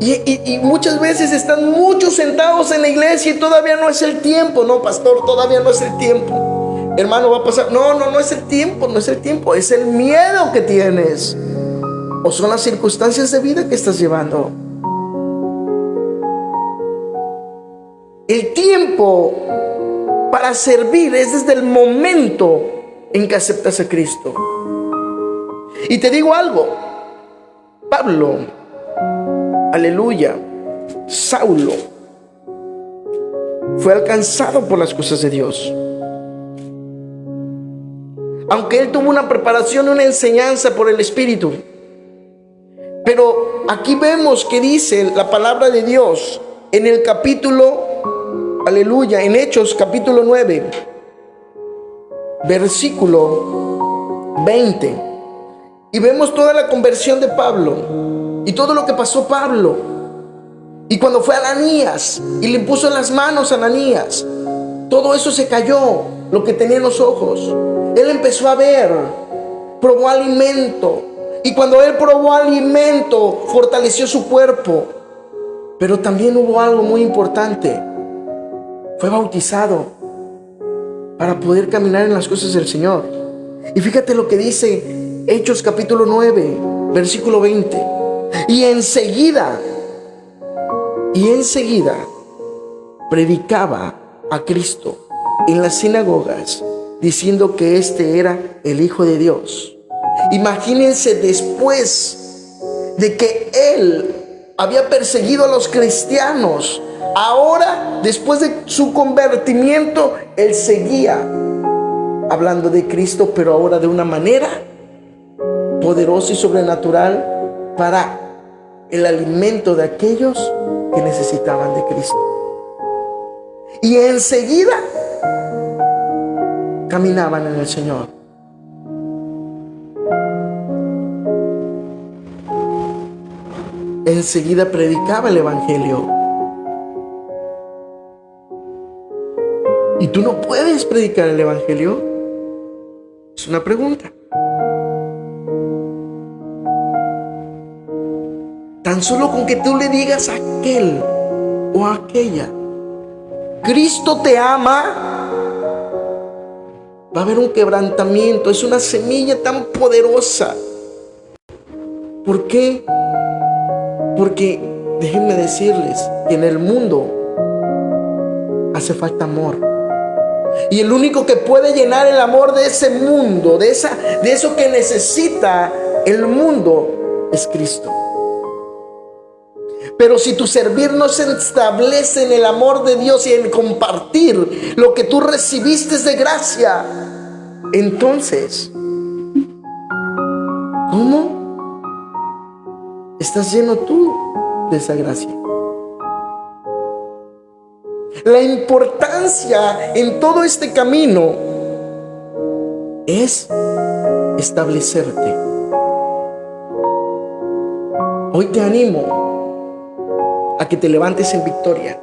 Y muchas veces están muchos sentados en la iglesia y todavía no es el tiempo. No, pastor, todavía no es el tiempo. Hermano, va a pasar. No es el tiempo, no es el tiempo. Es el miedo que tienes. O son las circunstancias de vida que estás llevando. El tiempo para servir es desde el momento en que aceptas a Cristo. Y te digo algo, Pablo, aleluya, Saulo, fue alcanzado por las cosas de Dios. Aunque él tuvo una preparación, una enseñanza por el Espíritu. Pero aquí vemos que dice la palabra de Dios en el capítulo, aleluya, en Hechos capítulo 9, versículo 20. Y vemos toda la conversión de Pablo y todo lo que pasó Pablo. Y cuando fue a Ananías y le puso en las manos a Ananías, todo eso se cayó, lo que tenía en los ojos. Él empezó a ver, probó alimento. Y cuando él probó alimento, fortaleció su cuerpo. Pero también hubo algo muy importante. Fue bautizado para poder caminar en las cosas del Señor. Y fíjate lo que dice Hechos capítulo 9, versículo 20. Y enseguida predicaba a Cristo en las sinagogas, diciendo que este era el Hijo de Dios. Imagínense, después de que él había perseguido a los cristianos, ahora, después de su convertimiento, él seguía hablando de Cristo, pero ahora de una manera poderosa y sobrenatural para el alimento de aquellos que necesitaban de Cristo. Y enseguida caminaban en el Señor. Enseguida predicaba el Evangelio. ¿Y tú no puedes predicar el Evangelio? Es una pregunta. Tan solo con que tú le digas a aquel o a aquella, Cristo te ama, va a haber un quebrantamiento. Es una semilla tan poderosa. ¿Por qué? Porque déjenme decirles que en el mundo hace falta amor. Y el único que puede llenar el amor de ese mundo, de eso que necesita el mundo, es Cristo. Pero si tu servir no se establece en el amor de Dios y en compartir lo que tú recibiste de gracia, entonces, ¿cómo estás lleno tú de esa gracia? La importancia en todo este camino es establecerte. Hoy te animo a que te levantes en victoria,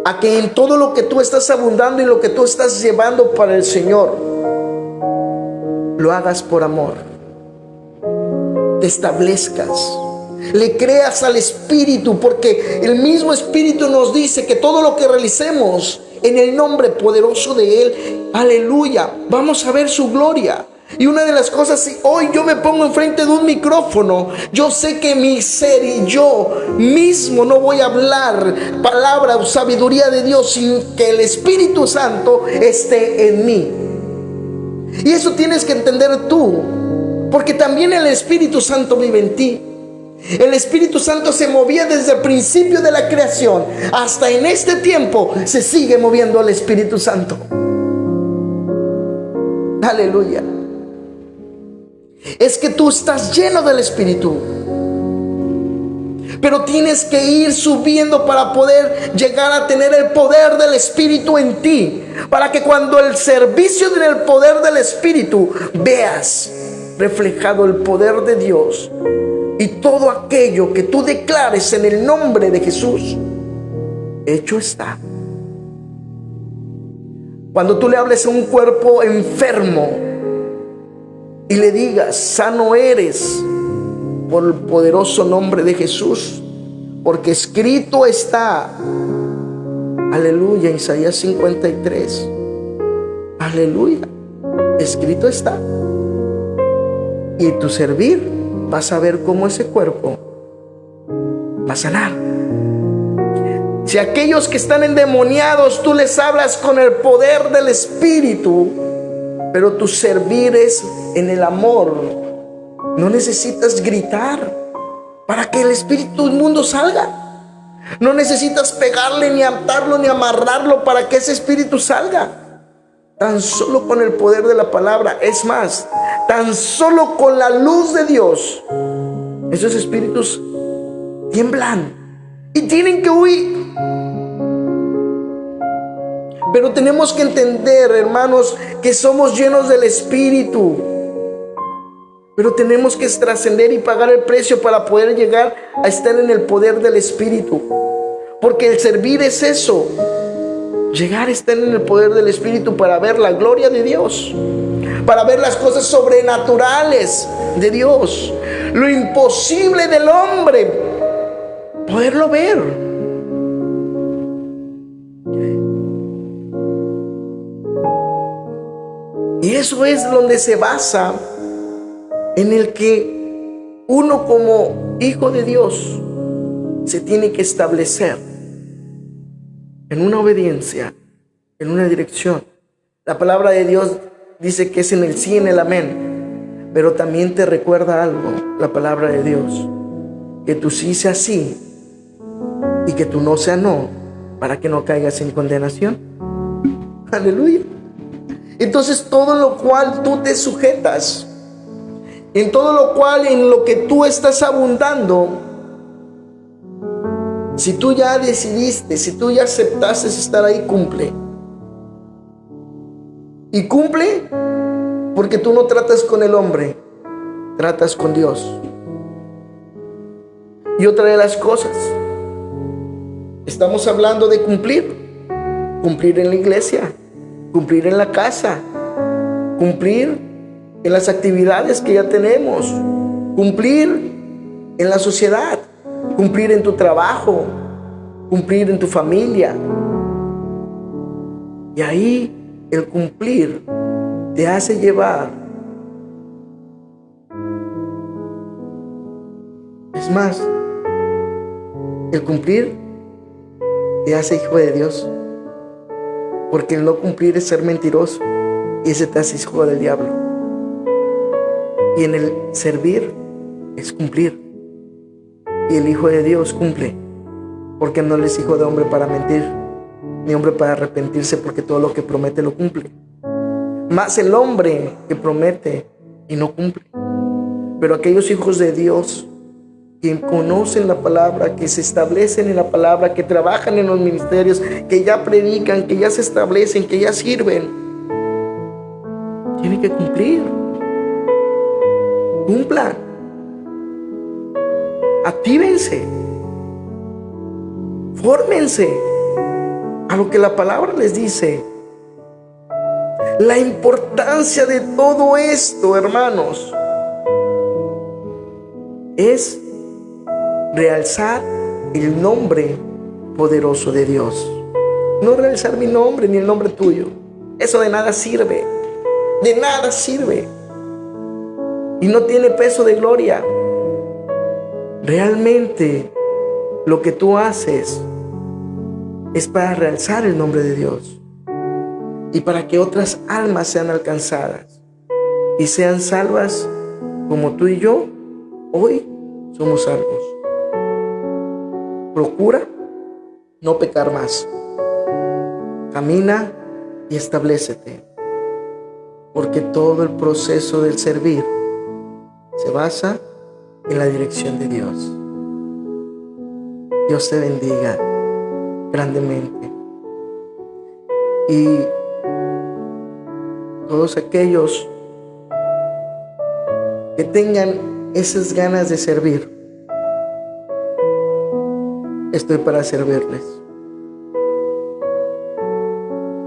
a que en todo lo que tú estás abundando y lo que tú estás llevando para el Señor, lo hagas por amor, te establezcas, le creas al Espíritu, porque el mismo Espíritu nos dice que todo lo que realicemos en el nombre poderoso de Él, aleluya, vamos a ver su gloria. Y una de las cosas, si hoy yo me pongo enfrente de un micrófono, yo sé que mi ser y yo mismo no voy a hablar palabra o sabiduría de Dios sin que el Espíritu Santo esté en mí. Y eso tienes que entender tú, porque también el Espíritu Santo vive en ti. El Espíritu Santo se movía desde el principio de la creación hasta en este tiempo. Se sigue moviendo el Espíritu Santo. Aleluya. Es que tú estás lleno del Espíritu, pero tienes que ir subiendo para poder llegar a tener el poder del Espíritu en ti, para que cuando el servicio del poder del Espíritu veas reflejado el poder de Dios y todo aquello que tú declares en el nombre de Jesús, hecho está. Cuando tú le hables a un cuerpo enfermo y le digas, sano eres por el poderoso nombre de Jesús, porque escrito está, aleluya, Isaías 53, aleluya, escrito está. Y en tu servir vas a ver cómo ese cuerpo va a sanar. Si aquellos que están endemoniados tú les hablas con el poder del Espíritu, pero tu servir es en el amor, no necesitas gritar para que el espíritu inmundo salga. No necesitas pegarle, ni atarlo, ni amarrarlo para que ese espíritu salga. Tan solo con el poder de la palabra. Es más, tan solo con la luz de Dios, esos espíritus tiemblan y tienen que huir. Pero tenemos que entender, hermanos, que somos llenos del Espíritu. Pero tenemos que trascender y pagar el precio para poder llegar a estar en el poder del Espíritu. Porque el servir es eso. Llegar a estar en el poder del Espíritu para ver la gloria de Dios. Para ver las cosas sobrenaturales de Dios. Lo imposible del hombre. Poderlo ver. Y eso es donde se basa en el que uno como hijo de Dios se tiene que establecer en una obediencia, en una dirección. La palabra de Dios dice que es en el sí y en el amén, pero también te recuerda algo, la palabra de Dios, que tu sí sea sí y que tu no sea no, para que no caigas en condenación. Aleluya. Entonces, todo lo cual tú te sujetas, en todo lo cual, en lo que tú estás abundando, si tú ya decidiste, si tú ya aceptaste estar ahí, cumple. Y cumple porque tú no tratas con el hombre, tratas con Dios. Y otra de las cosas, estamos hablando de cumplir. Cumplir en la iglesia, cumplir en la casa, cumplir en las actividades que ya tenemos, cumplir en la sociedad, cumplir en tu trabajo, cumplir en tu familia. Y ahí el cumplir te hace llevar. Es más, el cumplir te hace hijo de Dios. Porque el no cumplir es ser mentiroso, y ese te hace hijo del diablo. Y en el servir es cumplir. Y el hijo de Dios cumple, porque no es hijo de hombre para mentir, ni hombre para arrepentirse, porque todo lo que promete lo cumple. Más el hombre que promete y no cumple. Pero aquellos hijos de Dios que conocen la palabra, que se establecen en la palabra, que trabajan en los ministerios, que ya predican, que ya se establecen, que ya sirven, tienen que cumplir. Cumplan. Actívense. Fórmense a lo que la palabra les dice. La importancia de todo esto, hermanos, es realzar el nombre poderoso de Dios. No realzar mi nombre ni el nombre tuyo. Eso de nada sirve. De nada sirve. Y no tiene peso de gloria. Realmente lo que tú haces es para realzar el nombre de Dios. Y para que otras almas sean alcanzadas y sean salvas como tú y yo hoy somos salvos. Procura no pecar más. Camina y establécete. Porque todo el proceso del servir se basa en la dirección de Dios. Dios te bendiga grandemente. Y todos aquellos que tengan esas ganas de servir, estoy para servirles.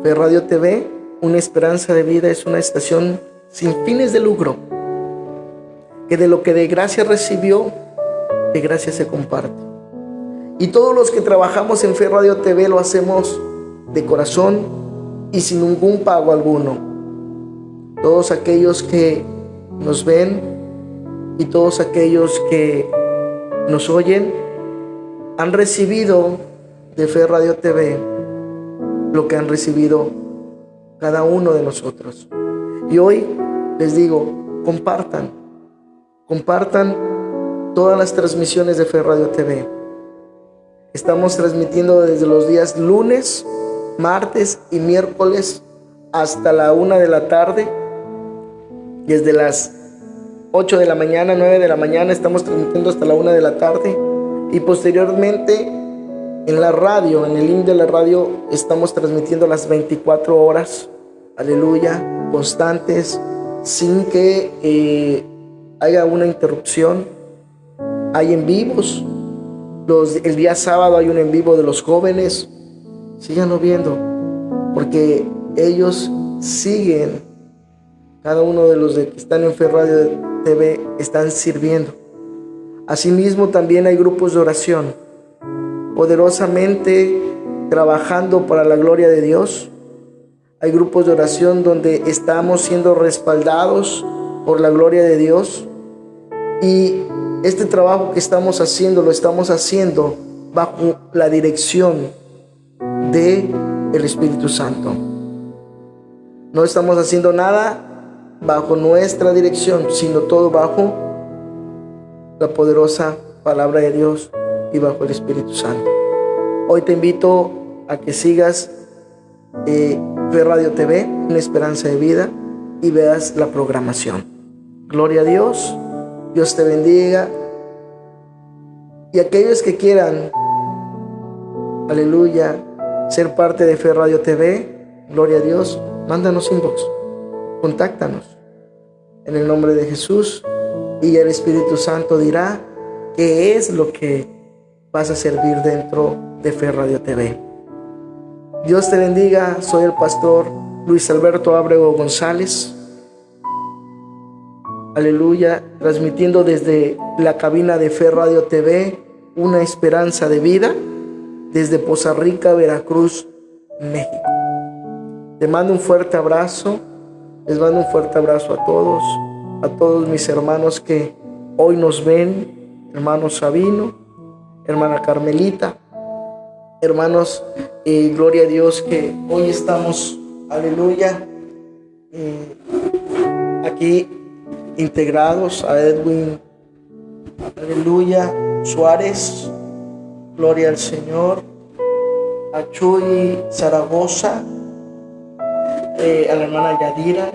Fe Radio TV, una esperanza de vida, es una estación sin fines de lucro, que de lo que de gracia recibió, de gracia se comparte. Y todos los que trabajamos en Fe Radio TV lo hacemos de corazón y sin ningún pago alguno. Todos aquellos que nos ven y todos aquellos que nos oyen han recibido de Fe Radio TV lo que han recibido cada uno de nosotros. Y hoy les digo, compartan todas las transmisiones de Fe Radio TV. Estamos transmitiendo desde los días lunes, martes y miércoles hasta la 1 de la tarde. Desde las 8 de la mañana, 9 de la mañana estamos transmitiendo hasta la 1 de la tarde. Y posteriormente en la radio, en el link de la radio, estamos transmitiendo las 24 horas. Aleluya, constantes, sin que haya una interrupción. Hay en vivos. El día sábado hay un en vivo de los jóvenes. Síganlo viendo, porque ellos siguen. Cada uno de los que están en Fe Radio TV están sirviendo. Asimismo, también hay grupos de oración, poderosamente trabajando para la gloria de Dios. Hay grupos de oración donde estamos siendo respaldados por la gloria de Dios. Y este trabajo que estamos haciendo, lo estamos haciendo bajo la dirección del Espíritu Santo. No estamos haciendo nada bajo nuestra dirección, sino todo bajo la poderosa palabra de Dios y bajo el Espíritu Santo. Hoy te invito a que sigas Fe Radio TV, una esperanza de vida, y veas la programación. Gloria a Dios, Dios te bendiga. Y aquellos que quieran, aleluya, ser parte de Fe Radio TV, gloria a Dios, mándanos inbox, contáctanos en el nombre de Jesús, y el Espíritu Santo dirá qué es lo que vas a servir dentro de Fe Radio TV. Dios te bendiga. Soy el pastor Luis Alberto Ábrego González, aleluya, transmitiendo desde la cabina de Fe Radio TV, una esperanza de vida, desde Poza Rica, Veracruz, México. Te mando un fuerte abrazo. Les mando un fuerte abrazo a todos mis hermanos que hoy nos ven, hermano Sabino, hermana Carmelita, hermanos, gloria a Dios que hoy estamos, aleluya, aquí integrados, a Edwin, aleluya, Suárez, gloria al Señor, a Chuy Zaragoza, a la hermana Yadira,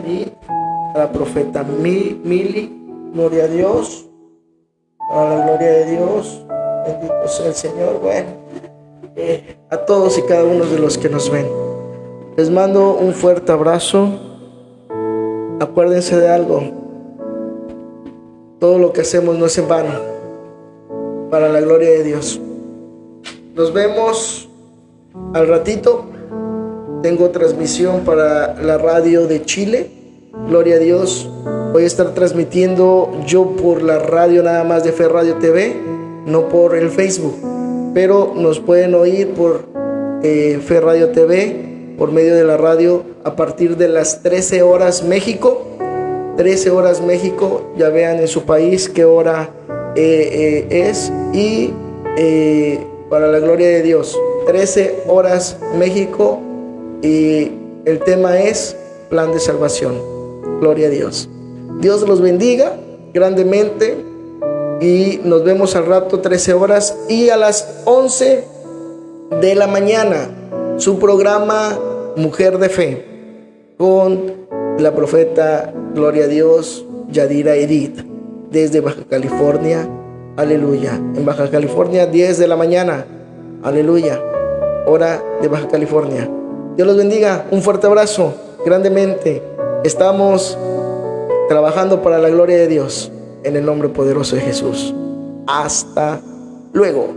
a la profeta Mili, gloria a Dios, a la gloria de Dios, bendito sea el Señor. Bueno, a todos y cada uno de los que nos ven, les mando un fuerte abrazo. Acuérdense de algo: todo lo que hacemos no es en vano, para la gloria de Dios. Nos vemos al ratito. Tengo transmisión para la radio de Chile, gloria a Dios. Voy a estar transmitiendo yo por la radio nada más de Fe Radio TV, no por el Facebook, pero nos pueden oír por Fe Radio TV, por medio de la radio, a partir de las 13 horas México. 13 horas México, ya vean en su país qué hora es, y para la gloria de Dios, 13 horas México, y el tema es plan de salvación. Gloria a Dios. Dios los bendiga grandemente, y nos vemos al rato, 13 horas, y a las 11 de la mañana su programa Mujer de Fe con la profeta, gloria a Dios, Yadira Edith, desde Baja California, aleluya. En Baja California, 10 de la mañana, aleluya, hora de Baja California. Dios los bendiga, un fuerte abrazo, grandemente. Estamos trabajando para la gloria de Dios, en el nombre poderoso de Jesús. Hasta luego.